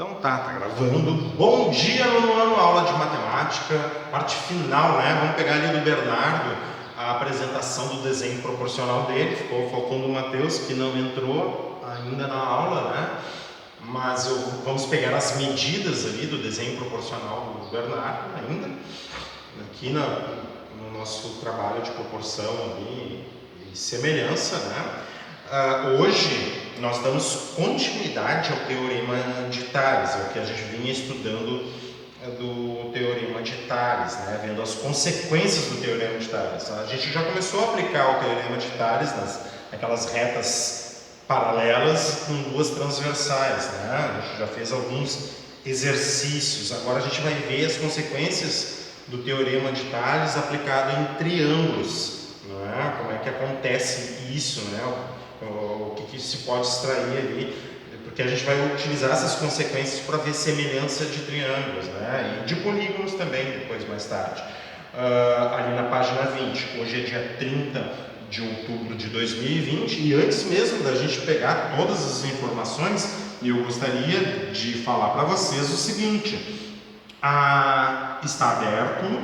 Então tá gravando. Bom dia, nono ano, aula de matemática, parte final, né? Vamos pegar ali do Bernardo a apresentação do desenho proporcional dele. Ficou faltando o Matheus, que não entrou ainda na aula, né? Mas vamos pegar as medidas ali do desenho proporcional do Bernardo ainda, aqui no nosso trabalho de proporção ali e semelhança, né? Hoje nós damos continuidade ao Teorema de Tales, é o que a gente vinha estudando do Teorema de Tales, né? Vendo as consequências do Teorema de Tales. A gente já começou a aplicar o Teorema de Tales naquelas retas paralelas com duas transversais, né? A gente já fez alguns exercícios. Agora a gente vai ver as consequências do Teorema de Tales aplicado em triângulos, né? Como é que acontece isso, né? O que se pode extrair ali, porque a gente vai utilizar essas consequências para ver semelhança de triângulos, né? E de polígonos também, depois mais tarde. Ali na página 20, hoje é dia 30 de outubro de 2020, e antes mesmo da gente pegar todas as informações, eu gostaria de falar para vocês o seguinte: está aberto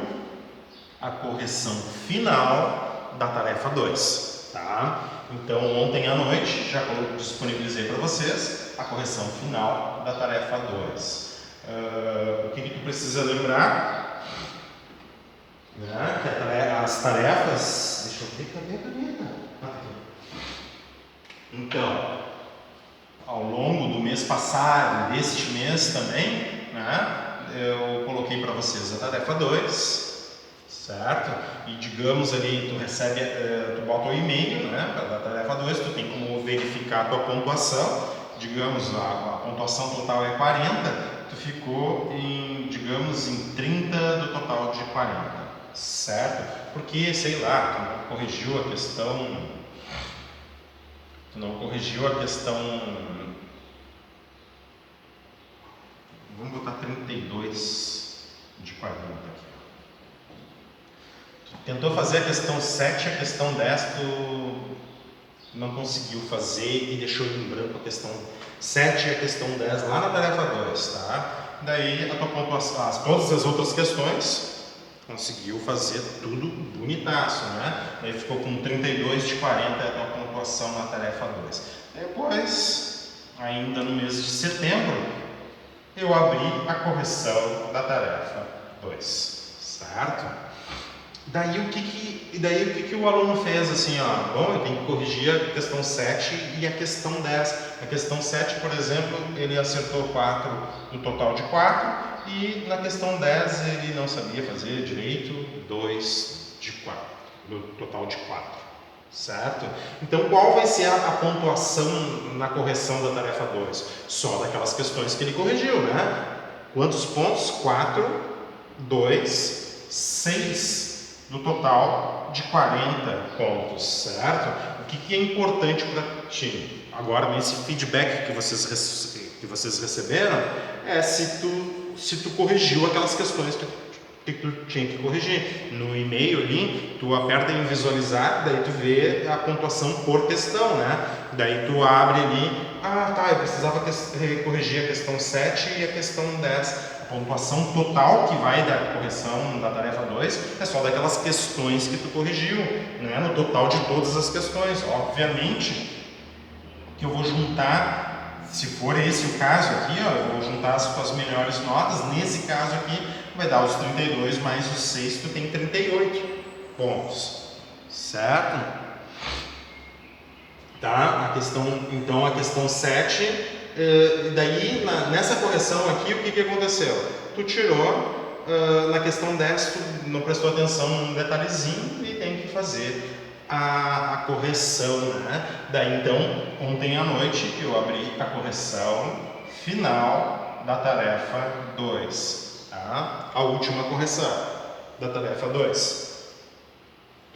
a correção final da tarefa 2, tá? Então, ontem à noite, já disponibilizei para vocês a correção final da tarefa 2. O que tu precisa lembrar? Né? Que as tarefas... Deixa eu ver, cadê a caneta? Então, ao longo do mês passado, deste mês também, né, eu coloquei para vocês a tarefa 2. Certo? E digamos ali, tu recebe, tu bota o e-mail, né, da tarefa 2, tu tem como verificar a tua pontuação. Digamos, a pontuação total é 40, tu ficou em, digamos, em 30 do total de 40, certo? Porque, sei lá, tu não corrigiu a questão, vamos botar 32 de 40 aqui. Tentou fazer a questão 7, a questão 10 tu não conseguiu fazer e deixou em branco a questão 7 e a questão 10 lá na tarefa 2, tá? Daí a tua pontuação, todas as outras questões, conseguiu fazer tudo bonitaço, né? Daí ficou com 32 de 40 a tua pontuação na tarefa 2. Depois, ainda no mês de setembro, eu abri a correção da tarefa 2, certo? Daí o que o aluno fez assim, ó, bom, eu tenho que corrigir a questão 7 e a questão 10. A questão 7, por exemplo, ele acertou 4 no total de 4 e na questão 10 ele não sabia fazer direito 2 de 4, no total de 4, certo? Então qual vai ser a pontuação na correção da tarefa 2? Só daquelas questões que ele corrigiu, né? Quantos pontos? 4, 2, 6 no total de 40 pontos, certo? O que é importante para ti? Agora, nesse feedback que vocês receberam, é se tu corrigiu aquelas questões que tu tinha que corrigir. No e-mail ali, tu aperta em visualizar, daí tu vê a pontuação por questão, né? Daí tu abre ali, eu precisava corrigir a questão 7 e a questão 10. A pontuação total que vai da correção da tarefa 2 é só daquelas questões que tu corrigiu, né? No total de todas as questões. Obviamente que eu vou juntar, se for esse o caso aqui, ó, eu vou juntar as tuas melhores notas. Nesse caso aqui, vai dar os 32 mais os 6, tu tem 38 pontos, certo? Tá? Então a questão 7... daí, nessa correção aqui, o que aconteceu? Tu tirou, na questão 10, tu não prestou atenção num detalhezinho e tem que fazer a correção, né? Daí, então, ontem à noite, eu abri a correção final da tarefa 2, tá? A última correção da tarefa 2.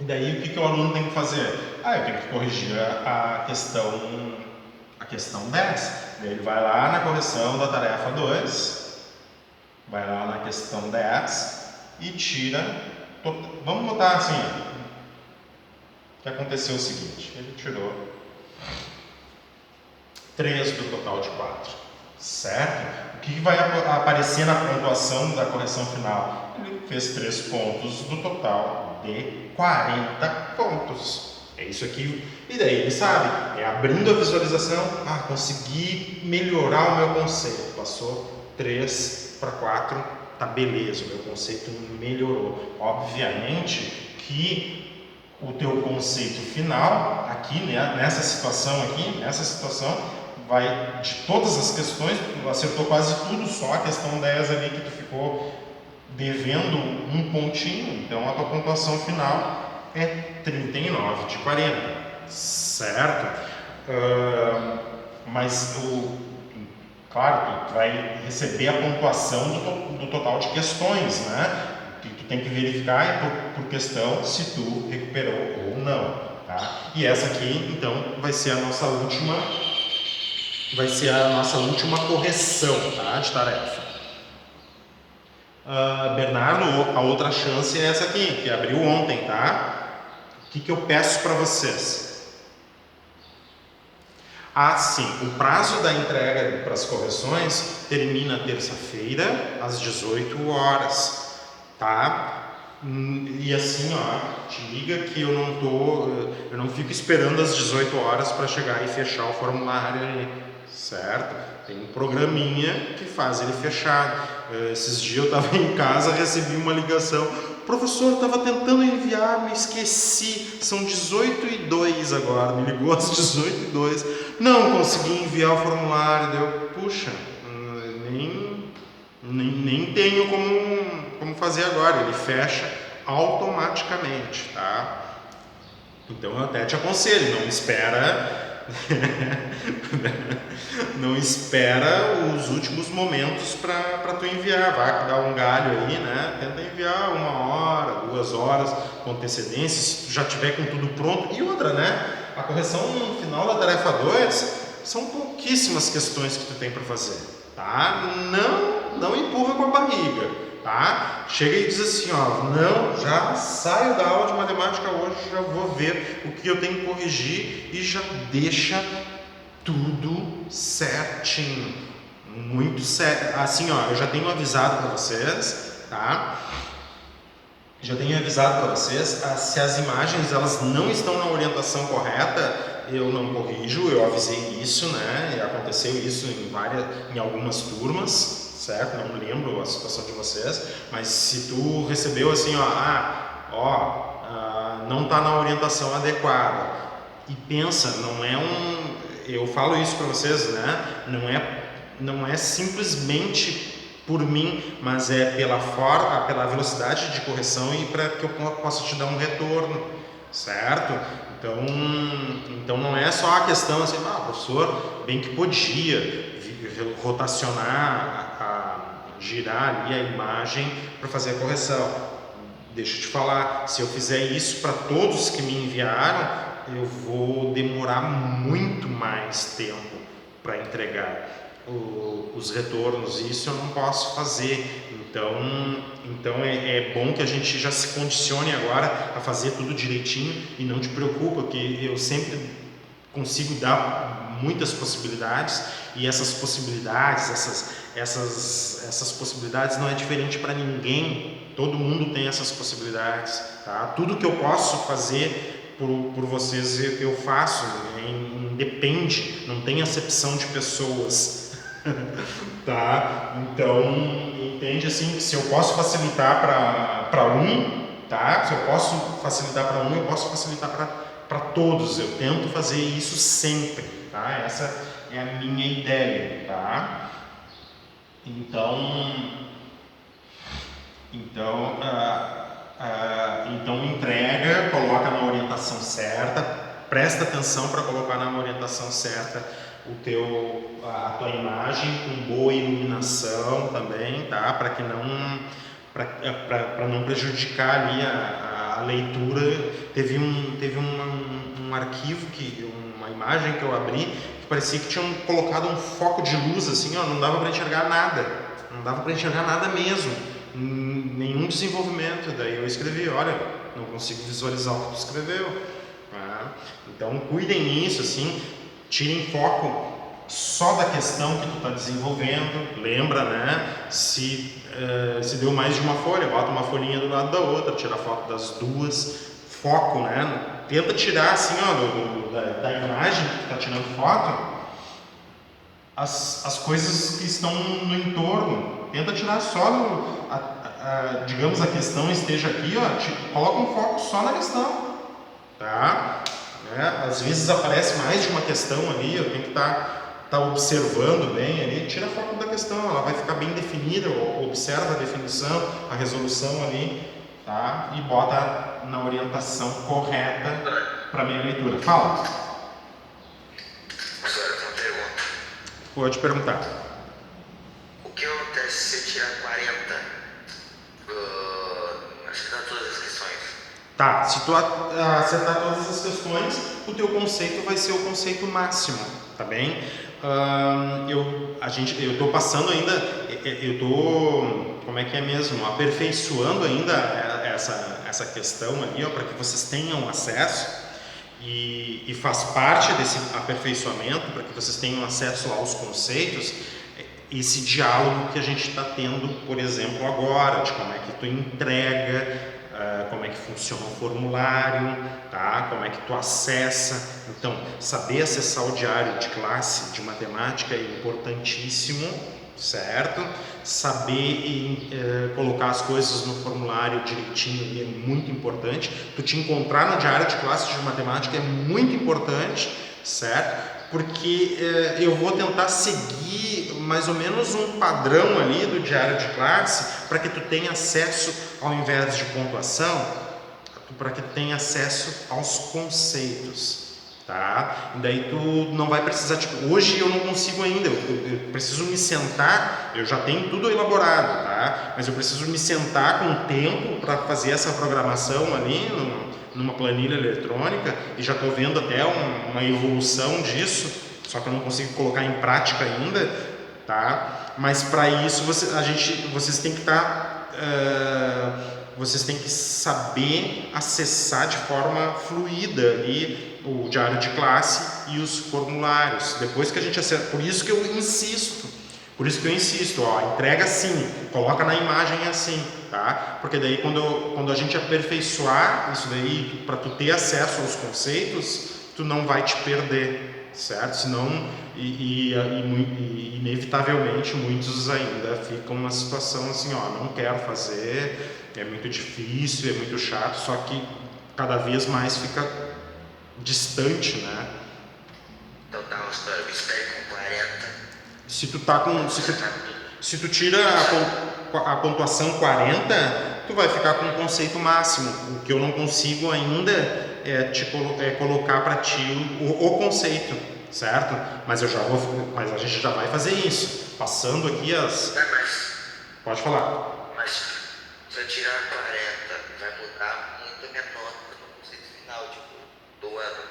E daí, o que o aluno tem que fazer? Eu tenho que corrigir a questão 10. Ele vai lá na correção da tarefa 2, vai lá na questão 10 e tira. Vamos botar assim: o que aconteceu é o seguinte: ele tirou 3 do total de 4, certo? O que vai aparecer na pontuação da correção final? Ele fez 3 pontos do total de 40 pontos. É isso aqui. E daí ele sabe, abrindo a visualização, consegui melhorar o meu conceito. Passou 3 para 4, tá beleza, o meu conceito melhorou. Obviamente que o teu conceito final, aqui, né, nessa situação, vai de todas as questões, tu acertou quase tudo, só a questão 10 ali que tu ficou devendo um pontinho, então a tua pontuação final é 39 de 40, certo? Mas, claro, tu vai receber a pontuação do total de questões, né? Que tu tem que verificar por questão se tu recuperou ou não, tá? E essa aqui, então, vai ser a nossa última correção, tá? De tarefa. Bernardo, a outra chance é essa aqui, que abriu ontem, tá? O que eu peço para vocês? Sim, o prazo da entrega para as correções termina terça-feira, às 18 horas, tá? E assim, te liga que eu não fico esperando às 18 horas para chegar e fechar o formulário aí, certo? Tem um programinha que faz ele fechado. Esses dias eu estava em casa, recebi uma ligação. Professor, estava tentando enviar, me esqueci. São 18h02 agora. Me ligou às 18h02. Não consegui enviar o formulário. Puxa, nem tenho como fazer agora. Ele fecha automaticamente, tá? Então eu até te aconselho, não espera os últimos momentos para tu enviar. Vai dar um galho aí, né? Tenta enviar 1 hora, 2 horas com antecedência, se tu já tiver com tudo pronto. E outra, né? A correção no final da tarefa 2 são pouquíssimas questões que tu tem para fazer, tá? Não empurra com a barriga, tá? Chega e diz assim, não, já saio da aula de matemática hoje, já vou ver o que eu tenho que corrigir e já deixa tudo certinho, muito certo. Assim, eu já tenho avisado para vocês, tá? Já tenho avisado para vocês, se as imagens elas não estão na orientação correta, eu não corrijo. Eu avisei isso, né? E aconteceu isso em algumas turmas, certo? Não lembro a situação de vocês, mas se tu recebeu assim, não está na orientação adequada, e pensa, eu falo isso para vocês, né? Não é simplesmente por mim, mas é pela velocidade de correção e para que eu possa te dar um retorno, certo? Então não é só a questão assim, professor, bem que podia rotacionar, girar ali a imagem para fazer a correção. Deixa eu te falar, se eu fizer isso para todos que me enviaram, eu vou demorar muito mais tempo para entregar os retornos. Isso eu não posso fazer. Então é bom que a gente já se condicione agora a fazer tudo direitinho e não te preocupa, que eu sempre consigo dar muitas possibilidades, e essas possibilidades, essas possibilidades não é diferente para ninguém. Todo mundo tem essas possibilidades, tá? Tudo que eu posso fazer por vocês eu faço, independe, não tem acepção de pessoas. Tá? Então, entende assim que se eu posso facilitar para um, tá? Se eu posso facilitar para um, eu posso facilitar para todos. Eu tento fazer isso sempre, tá? Essa é a minha ideia, tá? Então entrega, coloca na orientação certa, presta atenção para colocar na orientação certa a tua imagem com boa iluminação também, tá? Para não prejudicar ali a leitura. Teve um arquivo, uma imagem que eu abri, que parecia que tinham colocado um foco de luz assim, não dava para enxergar nada, mesmo, nenhum desenvolvimento. Daí eu escrevi, olha, não consigo visualizar o que tu escreveu, tá? Então cuidem nisso, assim, tirem foco só da questão que tu está desenvolvendo, lembra, né? Se deu mais de uma folha, bota uma folhinha do lado da outra, tira foto das duas, foco, né? Tenta tirar assim, ó, da imagem que tu está tirando foto, as coisas que estão no entorno. Tenta tirar só, digamos, a questão esteja aqui, ó, coloca um foco só na questão, tá? Às vezes aparece mais de uma questão ali, eu tenho que estar observando bem ali, tira foco da questão, ela vai ficar bem definida, observa a definição, a resolução ali, tá? E bota na orientação correta para minha leitura. Fala. Pode perguntar. O que acontece se você tirar 40? Acertar todas as questões. Tá, se tu acertar todas as questões, o teu conceito vai ser o conceito máximo, tá bem? Eu estou passando ainda, eu estou, como é que é mesmo, aperfeiçoando ainda essa questão ali, para que vocês tenham acesso. E faz parte desse aperfeiçoamento, para que vocês tenham acesso aos conceitos, esse diálogo que a gente está tendo, por exemplo, agora, de como é que tu entrega, como é que funciona o formulário, tá? Como é que tu acessa. Então, saber acessar o diário de classe de matemática é importantíssimo, certo? Saber colocar as coisas no formulário direitinho é muito importante. Tu te encontrar no diário de classe de matemática é muito importante, certo? Porque eu vou tentar seguir mais ou menos um padrão ali do diário de classe para que tu tenha acesso, ao invés de pontuação, para que tu tenha acesso aos conceitos. Tá? E daí tu não vai precisar, tipo, hoje eu não consigo ainda, eu preciso me sentar, eu já tenho tudo elaborado, tá? Mas eu preciso me sentar com tempo para fazer essa programação ali numa planilha eletrônica, e já estou vendo até uma evolução disso, só que eu não consigo colocar em prática ainda, tá? Mas para isso vocês têm que estar... vocês têm que saber acessar de forma fluida ali o diário de classe e os formulários. Depois que a gente acessa, por isso que eu insisto, ó, entrega assim, coloca na imagem assim, tá? Porque daí quando a gente aperfeiçoar isso daí, para tu ter acesso aos conceitos, tu não vai te perder, certo? Senão, inevitavelmente, muitos ainda ficam numa situação assim, ó, não quero fazer, é muito difícil, é muito chato, só que cada vez mais fica distante, né? Então tá, eu espero com 40. Se tu tira a pontuação 40, tu vai ficar com o conceito máximo. O que eu não consigo ainda é colocar para ti o conceito, certo? Mas a gente já vai fazer isso. Passando aqui Pode falar. Mas se eu tirar 40, vai mudar muito a minha nota no conceito final, tipo, do ano.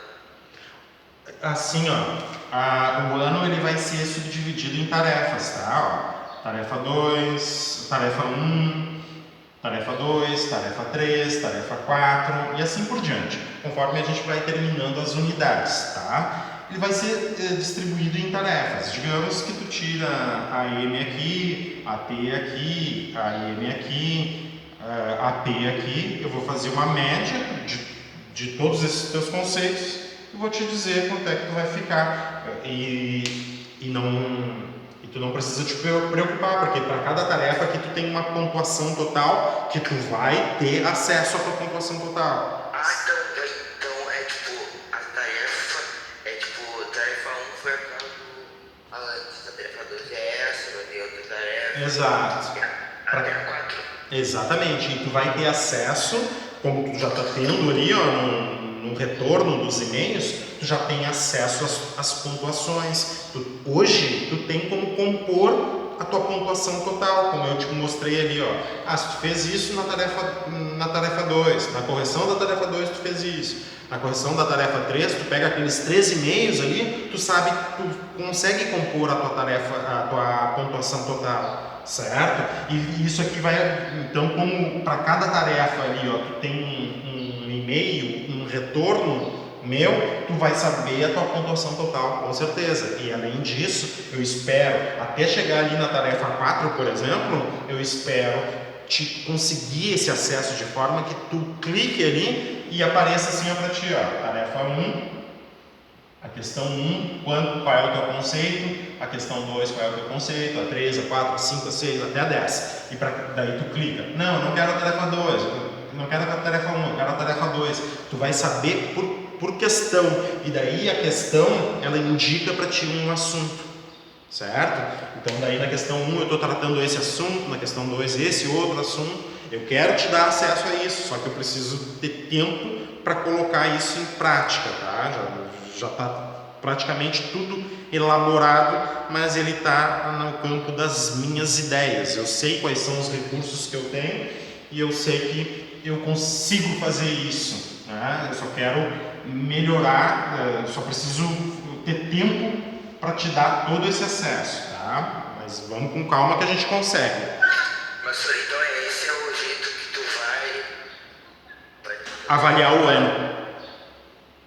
Assim, ó, o ano ele vai ser subdividido em tarefas, tá? Ó, tarefa 2, tarefa 1, tarefa 2, tarefa 3, tarefa 4 e assim por diante, conforme a gente vai terminando as unidades, tá? Ele vai ser distribuído em tarefas. Digamos que tu tira a M aqui, a T aqui, a M aqui, a P aqui. Eu vou fazer uma média de todos esses teus conceitos e vou te dizer quanto é que tu vai ficar. E tu não precisa te preocupar, porque para cada tarefa aqui tu tem uma pontuação total que tu vai ter acesso à tua pontuação total. Então é tipo, a tarefa tarefa 1 foi a causa da tarefa 2 é essa, vai ter outra tarefa. Exato. Até a 4. Exatamente, e tu vai ter acesso, como tu já está tendo ali, ó, no retorno dos e-mails, tu já tem acesso às pontuações. Hoje, tu tem como compor a tua pontuação total, como eu te mostrei ali, ó. Se tu fez isso na tarefa 2, na correção da tarefa 2 tu fez isso, na correção da tarefa 3, tu pega aqueles 3 e-mails ali, tu sabe, tu consegue compor a tua tarefa, a tua pontuação total, certo? E isso aqui vai, então, como para cada tarefa ali, ó, tu tem um e-mail, um retorno meu, tu vai saber a tua pontuação total, com certeza. E além disso, eu espero, até chegar ali na tarefa 4, por exemplo, eu espero te conseguir esse acesso de forma que tu clique ali e apareça assim para ti, ó, tarefa 1, a questão 1, qual é o teu conceito, a questão 2, qual é o teu conceito, a 3, a 4, a 5, a 6, até a 10. E daí tu clica. Não, não quero a tarefa 2, não quero a tarefa 1, eu quero a tarefa 2. Tu vai saber por questão. E daí a questão, ela indica para ti um assunto. Certo? Então daí na questão 1 eu estou tratando esse assunto, na questão 2 esse outro assunto. Eu quero te dar acesso a isso, só que eu preciso ter tempo para colocar isso em prática, tá? Já está praticamente tudo elaborado, mas ele está no campo das minhas ideias. Eu sei quais são os recursos que eu tenho e eu sei que eu consigo fazer isso, né? Eu só quero melhorar, eu só preciso ter tempo para te dar todo esse acesso, tá? Mas vamos com calma que a gente consegue. Mas então esse é o jeito que tu vai avaliar o ano,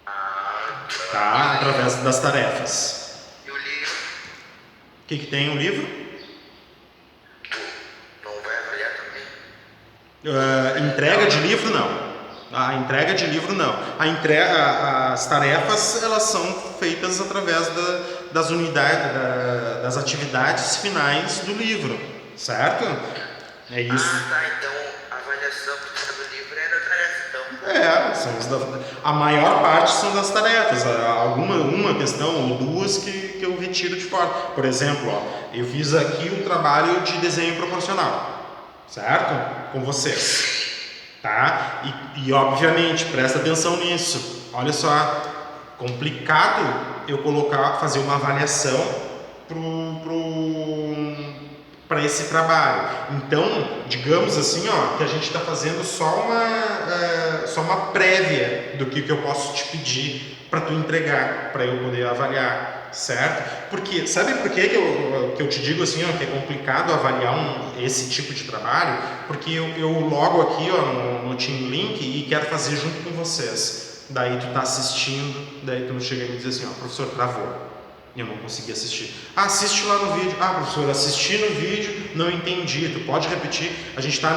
tá? Tá. Através das tarefas. E o livro? O que tem o livro? Tu não vai avaliar também? Entrega de livro não. A entrega de livro não. As tarefas elas são feitas através das unidades, das atividades finais do livro, certo? É isso. Ah, tá. Então a avaliação do livro é da tarefa, então. A maior parte são das tarefas. Uma questão ou duas que eu retiro de fora. Por exemplo, ó, eu fiz aqui um trabalho de desenho proporcional, certo? Com vocês. Tá? E obviamente, presta atenção nisso. Olha só, complicado eu fazer uma avaliação para esse trabalho. Então, digamos assim, ó, que a gente está fazendo só uma prévia do que eu posso te pedir para tu entregar, para eu poder avaliar, certo? Porque, sabe por que eu te digo assim, ó, que é complicado avaliar esse tipo de trabalho? Porque eu logo aqui, ó, no Team Link e quero fazer junto com vocês. Daí tu tá assistindo, daí tu chega e me diz assim, ó, professor, travou. Eu não consegui assistir. Ah, assiste lá no vídeo. Ah, professor, assisti no vídeo, não entendi. Tu pode repetir? A gente está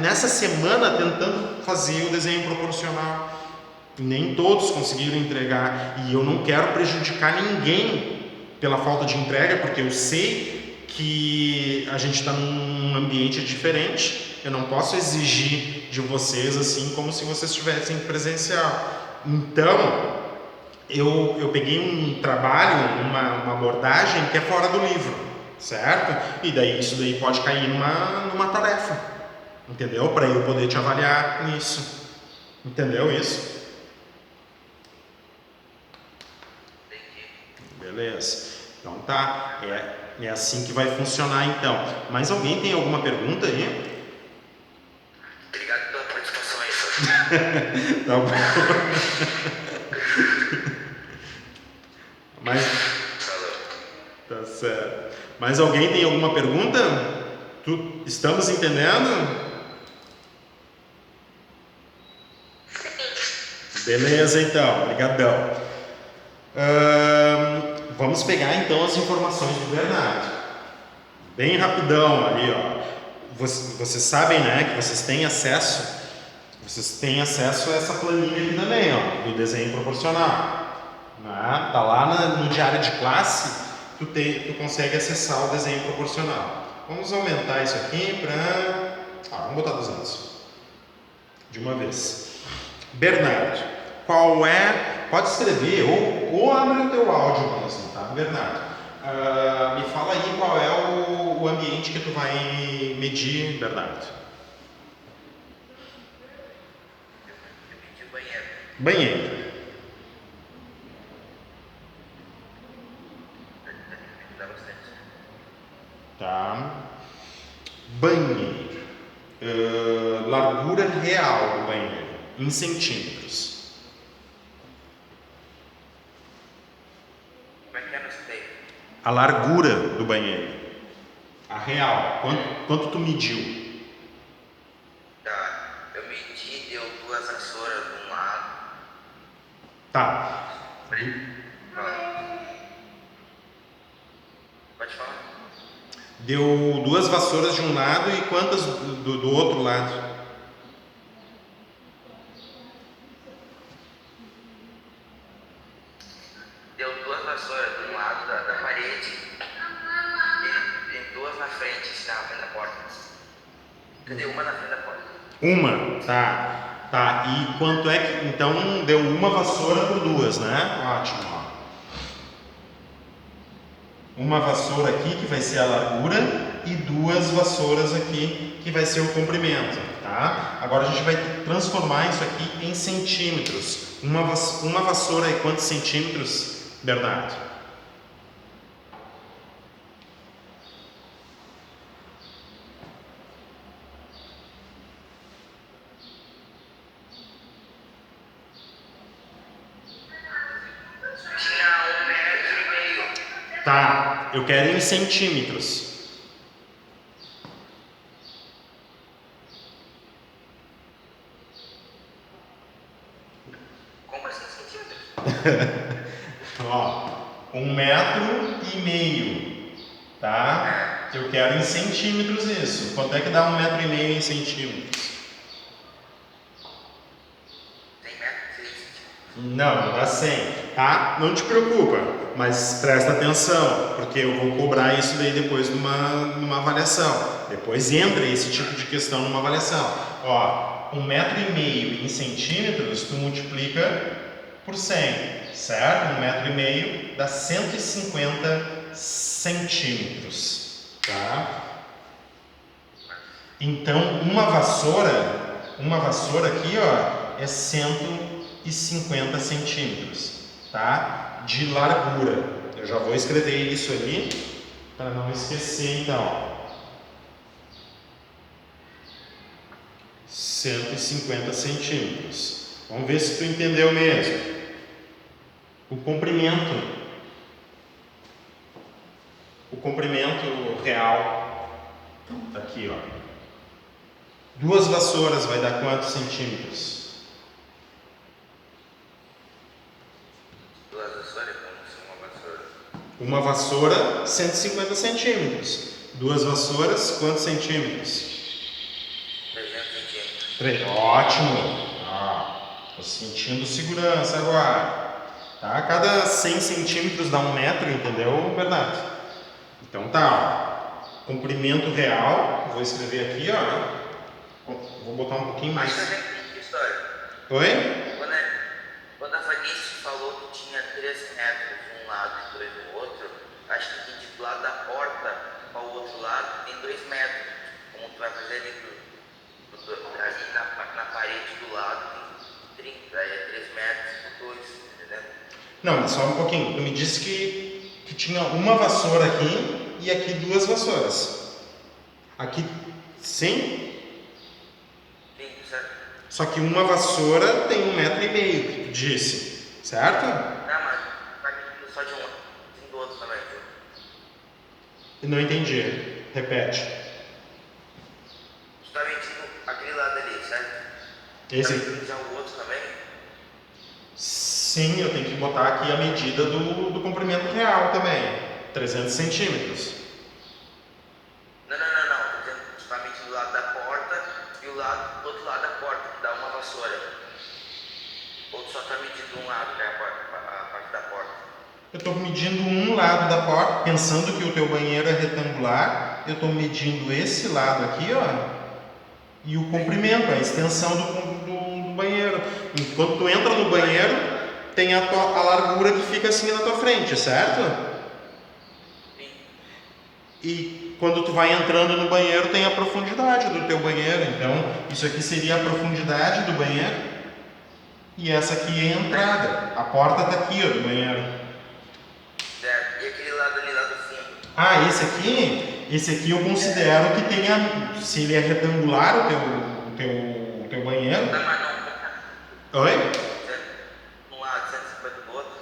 nessa semana tentando fazer o desenho proporcional. Nem todos conseguiram entregar. E eu não quero prejudicar ninguém pela falta de entrega, porque eu sei que a gente está num ambiente diferente. Eu não posso exigir de vocês assim como se vocês estivessem presencial. Então, eu peguei um trabalho, uma abordagem que é fora do livro, certo? E daí isso daí pode cair numa tarefa, entendeu? Para eu poder te avaliar nisso, entendeu isso? Beleza, então tá, é assim que vai funcionar então. Mas alguém tem alguma pergunta aí? Obrigado pela participação aí, Tá bom. Mas, tá certo. Mas alguém tem alguma pergunta? Estamos entendendo? Beleza, então. Obrigadão. Vamos pegar então as informações do Bernardo. Bem rapidão ali, ó. Vocês sabem, né, que vocês têm acesso a essa planilha aqui também, ó, do desenho proporcional. Tá lá no diário de classe, tu consegue acessar o desenho proporcional. Vamos aumentar isso aqui para... vamos botar 200 de uma vez. Bernardo, qual é... Pode escrever ou abre o teu áudio mesmo, tá, Bernardo? Me fala aí qual é o ambiente que tu vai medir, Bernardo. Banheiro. Tá. Banheiro. Largura real do banheiro, em centímetros. Como é que é no sei? A largura do banheiro. A real. Quanto tu mediu? Tá, eu medi, deu 2 vassouras de um lado. Tá. Deu 2 vassouras de um lado e quantas do outro lado? Deu 2 vassouras de um lado da parede e 2 na frente, assim, na frente da porta. Cadê uma na frente da porta? Uma, tá. Tá, e quanto é que... Então, deu uma vassoura por 2, né? Ótimo, ó. Uma vassoura aqui, que vai ser a largura, e 2 vassouras aqui, que vai ser o comprimento, tá? Agora a gente vai transformar isso aqui em centímetros. Uma vassoura é quantos centímetros, Bernardo? Tinha 1,5 metro. Tá, eu quero em centímetros. Como assim centímetros? Ó, 1,5 metro, tá? Eu quero em centímetros isso. Quanto é que dá 1,5 metro em centímetros? Tem metro, 6 centímetros. Não dá 100, tá? Não te preocupa, mas presta atenção, porque eu vou cobrar isso daí depois numa avaliação. Depois entra esse tipo de questão numa avaliação. Ó, 1,5 metro em centímetros, tu multiplica por 100, certo? 1,5 metro dá 150 centímetros, tá? Então, uma vassoura aqui, ó, é 150 centímetros, tá? De largura. Eu já vou escrever isso ali para não esquecer, então. 150 centímetros. Vamos ver se tu entendeu mesmo. O comprimento real tá aqui, ó. 2 vassouras vai dar quantos centímetros? 2 vassouras, como se uma vassoura. Uma vassoura, 150 centímetros. 2 vassouras, quantos centímetros? 300 centímetros. 3. Ótimo! Tô sentindo segurança agora. Tá? Cada 100 centímetros dá 1 metro, entendeu, Bernardo? Então tá, ó. Comprimento real, vou escrever aqui, ó. Vou botar um pouquinho mais. Mas eu já entendi a história. Oi? Quando a Vanice falou que tinha 3 metros de um lado e 2 do outro, acho que entendi do lado da porta para o outro lado tem 2 metros. Como tu vai fazer ali, ali na parede do lado tem 30, aí é 3 metros por 2, entendeu? Não, mas só um pouquinho. Tu me disse que tinha uma vassoura aqui e aqui 2 vassouras. Aqui, sim? Sim, certo? Só que uma vassoura tem 1,5 metro, que tu disse, certo? Não, mas vai medindo só de um, tem do outro também, viu? Não entendi. Repete. Tu tá medindo aquele lado ali, certo? Esse? Tá medindo já o outro também? Sim, eu tenho que botar aqui a medida do comprimento real também. 300 centímetros. Não. Tô dizendo que tu tá medindo o lado da porta e o lado, do outro lado da porta, que dá uma vassoura. Ou tu só tá medindo um lado, que é a parte da porta. Eu estou medindo um lado da porta, pensando que o teu banheiro é retangular. Eu estou medindo esse lado aqui, ó. E o comprimento, a extensão do banheiro. Quando tu entra no banheiro, tem a largura que fica assim na tua frente, certo? Sim. E quando tu vai entrando no banheiro, tem a profundidade do teu banheiro. Então, isso aqui seria a profundidade do banheiro. E essa aqui é a entrada. A porta está aqui, ó, do banheiro. Certo. E aquele lado ali, lá do fundo? Ah, esse aqui eu considero que tenha, se ele é retangular o teu banheiro. Não, mas não. Oi? Um lado, 150 do outro.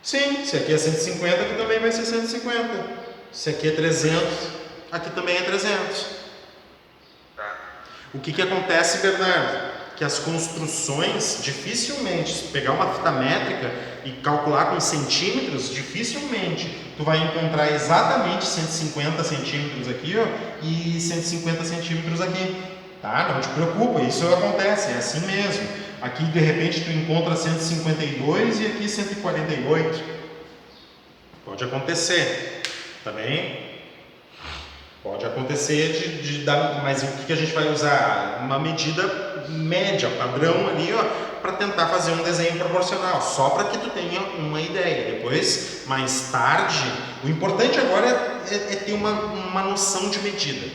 Sim, se aqui é 150, aqui também vai ser 150. Se aqui é 300, aqui também é 300. Tá. O que acontece, Bernardo? que as construções, dificilmente, se pegar uma fita métrica e calcular com centímetros, dificilmente tu vai encontrar exatamente 150 centímetros aqui, ó, e 150 centímetros aqui, tá? Não te preocupa, isso acontece, é assim mesmo. Aqui de repente tu encontra 152 e aqui 148. Pode acontecer, tá bem? Pode acontecer de dar, mas o que a gente vai usar? Uma medida média, padrão ali, ó, para tentar fazer um desenho proporcional, só para que tu tenha uma ideia. Depois, mais tarde, o importante agora é ter uma noção de medida,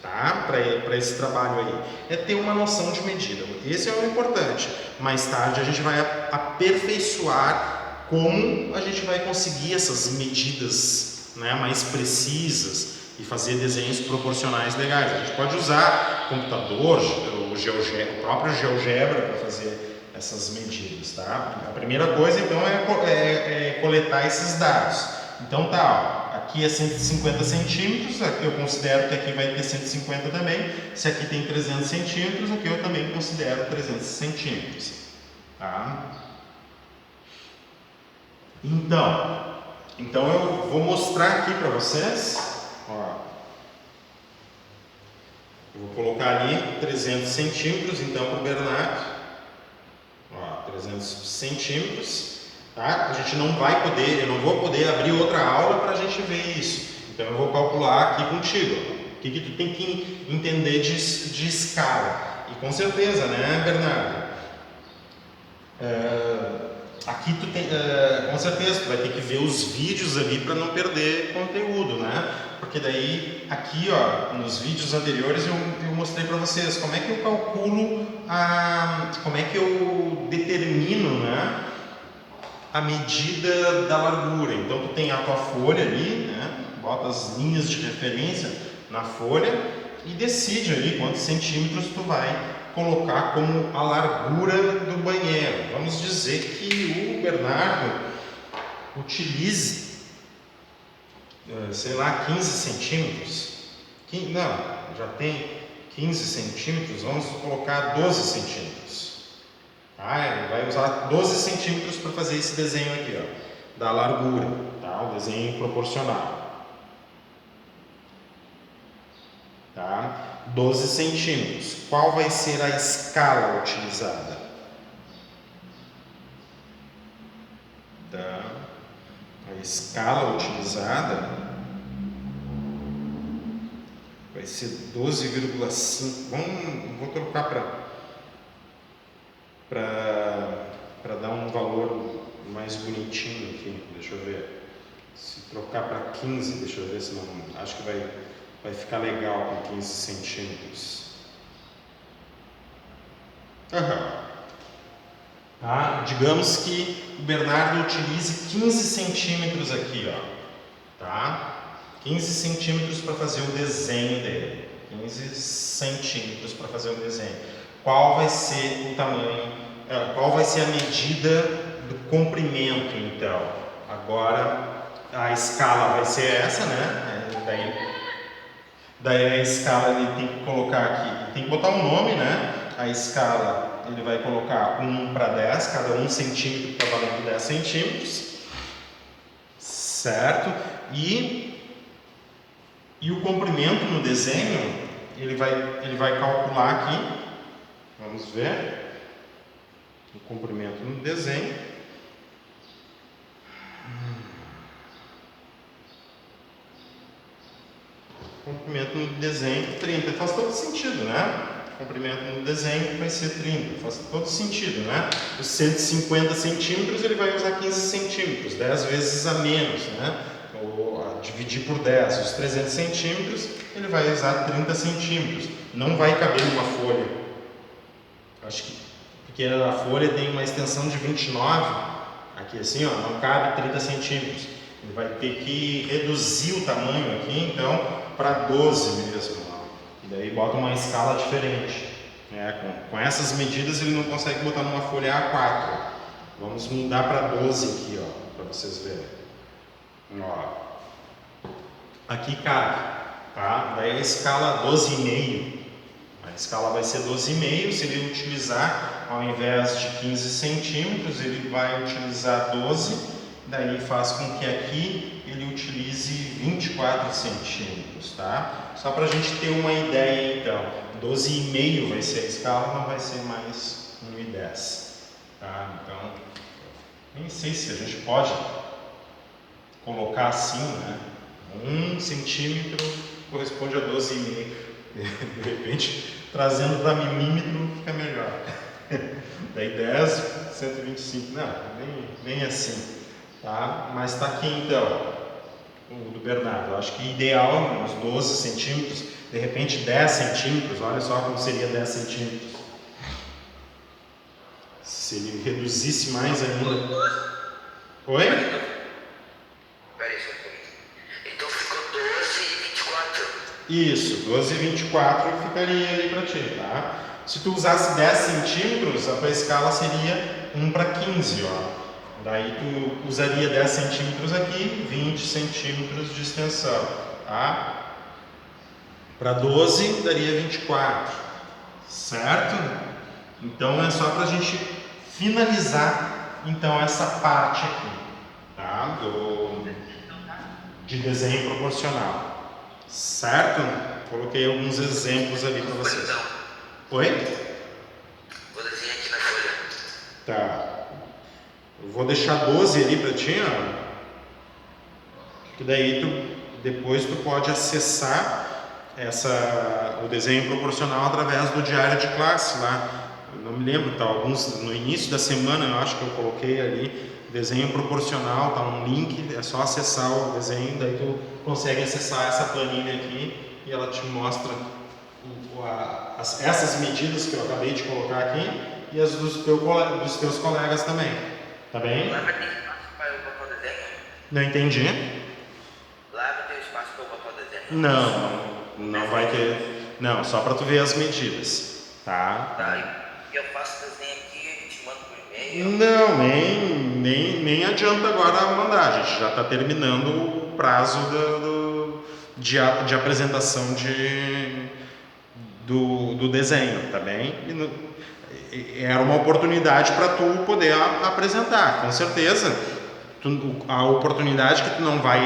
tá? Para esse trabalho aí, é ter uma noção de medida. Esse é o importante. Mais tarde a gente vai aperfeiçoar como a gente vai conseguir essas medidas, né, mais precisas e fazer desenhos proporcionais legais. A gente pode usar computador, o próprio GeoGebra para fazer essas medidas, tá? A primeira coisa então é coletar esses dados. Então tá, ó, aqui é 150 centímetros, aqui eu considero que aqui vai ter 150 também. Se aqui tem 300 centímetros, aqui eu também considero 300 centímetros, tá? Então eu vou mostrar aqui para vocês. Ó, eu vou colocar ali 300 centímetros, então, para o Bernardo. Ó, 300 centímetros, tá? A gente não vai poder, eu não vou poder abrir outra aula para a gente ver isso. Então, eu vou calcular aqui contigo. O que tu tem que entender de escala. E com certeza, né, Bernardo? Aqui tu tem, com certeza, tu vai ter que ver os vídeos ali para não perder conteúdo, né? Porque daí, aqui, ó, nos vídeos anteriores eu mostrei para vocês como é que eu calculo, como é que eu determino, né, a medida da largura. Então, tu tem a tua folha ali, né? Bota as linhas de referência na folha e decide ali quantos centímetros tu vai colocar como a largura do banheiro. Vamos dizer que o Bernardo utilize, sei lá, 15 centímetros. Não, já tem 15 centímetros, vamos colocar 12 centímetros. Ele vai usar 12 centímetros para fazer esse desenho aqui, ó, da largura, tá? O desenho proporcional. Tá? 12 centímetros. Qual vai ser a escala utilizada? Tá? A escala utilizada vai ser 12,5. Vou trocar para dar um valor mais bonitinho aqui. Deixa eu ver. Se trocar para 15, deixa eu ver se não. Acho que vai ficar legal com 15 centímetros. Tá? Digamos que o Bernardo utilize 15 centímetros aqui, ó. Tá? 15 centímetros para fazer o desenho dele. 15 centímetros para fazer o desenho. Qual vai ser o tamanho? Qual vai ser a medida do comprimento, então? Agora a escala vai ser essa, né? Daí a escala ele tem que colocar aqui, tem que botar um nome, né? A escala ele vai colocar 1 para 10, cada 1 centímetro está valendo 10 centímetros, certo? E o comprimento no desenho, ele vai calcular aqui, vamos ver, o comprimento no desenho. Comprimento no desenho 30, faz todo sentido, né? Comprimento no desenho vai ser 30, faz todo sentido, né? Os 150 centímetros ele vai usar 15 centímetros, 10 vezes a menos, né? Ou dividir por 10. Os 300 centímetros ele vai usar 30 centímetros, não vai caber numa folha. Acho que porque a folha tem uma extensão de 29, aqui assim, ó, não cabe 30 centímetros. Ele vai ter que reduzir o tamanho aqui, então, para 12 mesmo. E daí bota uma escala diferente. Com essas medidas ele não consegue botar numa folha A4. Vamos mudar para 12 aqui, ó, para vocês verem. Ó. Aqui cabe, tá? Daí a escala 12,5. A escala vai ser 12,5. Se ele utilizar, ao invés de 15 centímetros, ele vai utilizar 12. Daí faz com que aqui ele utilize 24 centímetros, tá? Só para a gente ter uma ideia, então. 12,5 vai ser a escala, não vai ser mais 1,10. Tá? Então, nem sei se a gente pode colocar assim, né? 1 centímetro corresponde a 12,5. De repente, trazendo para milímetro fica melhor. Daí 10, 125. Não, nem assim. Tá? Mas está aqui então, o do Bernardo. Eu acho que ideal, uns 12 centímetros, de repente 10 centímetros. Olha só como seria 10 centímetros. Se ele reduzisse mais ainda. Oi? Peraí, só um pouquinho. Então ficou 12 e 24. Isso, 12 e 24 ficaria ali para ti, tá? Se tu usasse 10 centímetros, a tua escala seria 1 para 15, ó. Daí tu usaria 10 centímetros aqui, 20 centímetros de extensão, tá? Para 12 daria 24, certo? Então é só para a gente finalizar então essa parte aqui, tá? De desenho proporcional, certo? Coloquei alguns exemplos ali para vocês. Oi? Vou desenhar aqui na folha. Tá. Eu vou deixar 12 ali para ti, ó. Que daí depois tu pode acessar o desenho proporcional através do diário de classe lá. Eu não me lembro, tá? Alguns no início da semana eu acho que eu coloquei ali desenho proporcional, tá um link, é só acessar o desenho, daí tu consegue acessar essa planilha aqui e ela te mostra essas medidas que eu acabei de colocar aqui e as dos teus colegas também. Tá bem? Lá vai ter espaço para eu botar o desenho? Não entendi. Lá vai ter espaço para eu botar o desenho? Não vai ter. Não, só para tu ver as medidas, tá? Tá, e eu faço o desenho aqui e te mando por e-mail? Não, nem adianta agora mandar. A gente já está terminando o prazo de apresentação do desenho, tá bem? Era uma oportunidade para tu poder apresentar, com certeza. A oportunidade que tu não vai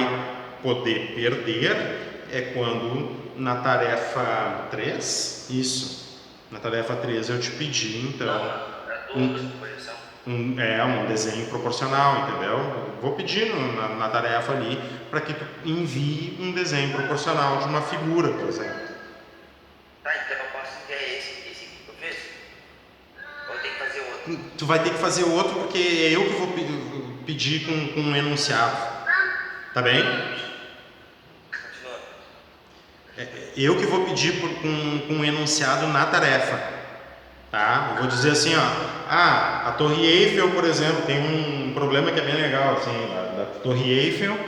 poder perder é quando na tarefa 3, na tarefa 3 eu te pedi, então, um desenho proporcional, entendeu? Eu vou pedir na tarefa ali para que tu envie um desenho proporcional de uma figura, por exemplo. Tá, então eu posso enviar esse que eu fiz? Ou tem que fazer outro? Tu vai ter que fazer outro porque é eu que vou pedir com um enunciado. Tá bem? Continua. Eu que vou pedir com um enunciado na tarefa. Tá? Eu vou dizer assim, ó. A Torre Eiffel, por exemplo, tem um problema que é bem legal, assim, da Torre Eiffel.